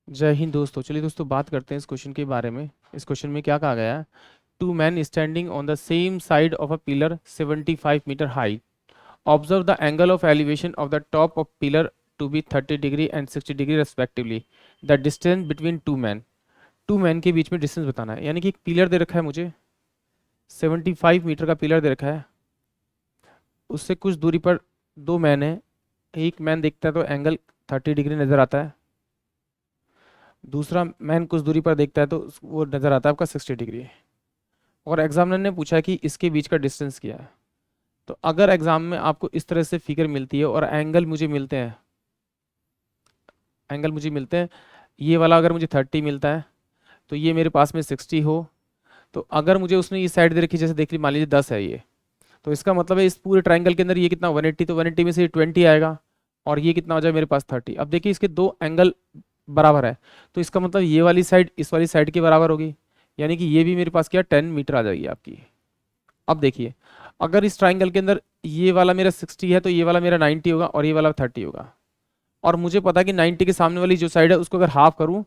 जय हिंद दोस्तों। चलिए दोस्तों बात करते हैं इस क्वेश्चन के बारे में। इस क्वेश्चन में क्या कहा गया है? Two man standing on the same side of a pillar 75 metre high. Observe the angle of elevation of the top of pillar to be 30 degree and 60 degree respectively. The distance between two man. Two man के बीच में distance बताना है, यानी कि एक pillar दे रखा है मुझे, 75 मीटर का पिलर दे रखा है। उससे कुछ दूरी पर दो मैन है। एक मैन देखता है तो एंगल 30 डिग्री नज़र आता है, दूसरा मैन कुछ दूरी पर देखता है तो वो नज़र आता है आपका 60 डिग्री। और एग्जामिनर ने पूछा कि इसके बीच का डिस्टेंस क्या है। तो अगर एग्जाम में आपको इस तरह से फिगर मिलती है और एंगल मुझे मिलते हैं, ये वाला अगर मुझे 30 मिलता है तो ये मेरे पास में 60 हो, तो अगर मुझे उसने ये साइड दे रखी, जैसे देख ली, मान लीजिए 10 है ये, तो इसका मतलब है इस पूरे ट्राइंगल के अंदर ये कितना 180, तो 180 में से 20 आएगा और ये कितना हो जाए मेरे पास 30। अब देखिए इसके दो एंगल बराबर है, तो इसका मतलब ये वाली साइड इस वाली साइड के बराबर होगी, यानी कि ये भी मेरे पास क्या 10 मीटर आ जाएगी आपकी। अब देखिए, अगर इस ट्राइंगल के अंदर ये वाला मेरा 60 है तो ये वाला मेरा 90 होगा और ये वाला 30 होगा। और मुझे पता है कि 90 के सामने वाली जो साइड है उसको अगर हाफ करूं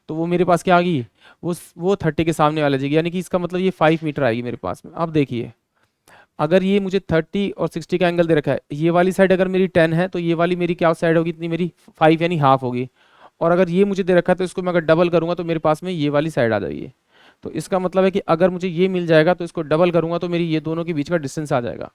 तो वो मेरे पास क्या आ गई, वो 30 के सामने वाली जाएगी, यानी कि इसका मतलब ये 5 मीटर आएगी मेरे पास में। अब देखिए, अगर ये मुझे 30 और 60 का एंगल दे रखा है, ये वाली साइड अगर मेरी 10 है तो ये वाली मेरी क्या साइड होगी, इतनी मेरी 5 यानी हाफ होगी। और अगर ये मुझे दे रखा है तो इसको मैं अगर डबल करूंगा तो मेरे पास में ये वाली साइड आ जाएगी। तो इसका मतलब है कि अगर मुझे ये मिल जाएगा तो इसको डबल करूंगा तो मेरी ये दोनों के बीच का डिस्टेंस आ जाएगा।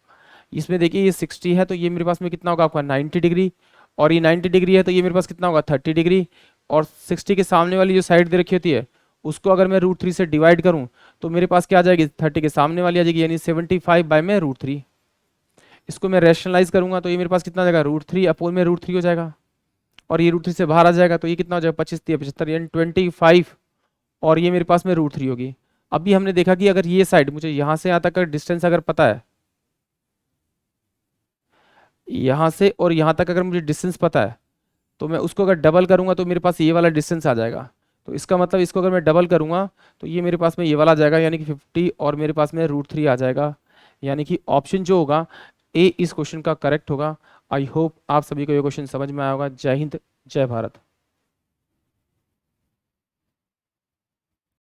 इसमें देखिए ये 60 है तो ये मेरे पास में कितना होगा आपका 90 डिग्री, और ये 90 डिग्री है तो ये मेरे पास कितना होगा 30 डिग्री। और 60 के सामने वाली जो साइड दे रखी होती है उसको अगर मैं √3 से डिवाइड करूं तो मेरे पास क्या आ जाएगी, 30 के सामने वाली आ जाएगी, यानी 75 बाय में √3। इसको मैं रैशनलाइज करूंगा तो ये मेरे पास कितना आ जाएगा, √3 अपोन में √3 हो जाएगा। और ये √3 से बाहर आ जाएगा तो ये कितना हो जाएगा, 25 75 यानी 25, और ये मेरे पास में √3 होगी। अभी हमने देखा कि अगर ये साइड मुझे यहाँ से यहाँ तक का डिस्टेंस अगर पता है, यहाँ से और यहाँ तक अगर मुझे डिस्टेंस पता है, तो मैं उसको अगर डबल करूंगा तो मेरे पास ये वाला डिस्टेंस आ जाएगा। तो इसका मतलब इसको अगर मैं डबल करूंगा तो ये मेरे पास में ये वाला आ जाएगा, यानी कि 50, और मेरे पास में √3 आ जाएगा। यानी कि ऑप्शन जो होगा ए इस क्वेश्चन का करेक्ट होगा। आई होप आप सभी को ये क्वेश्चन समझ में आया होगा। जय हिंद, जय भारत।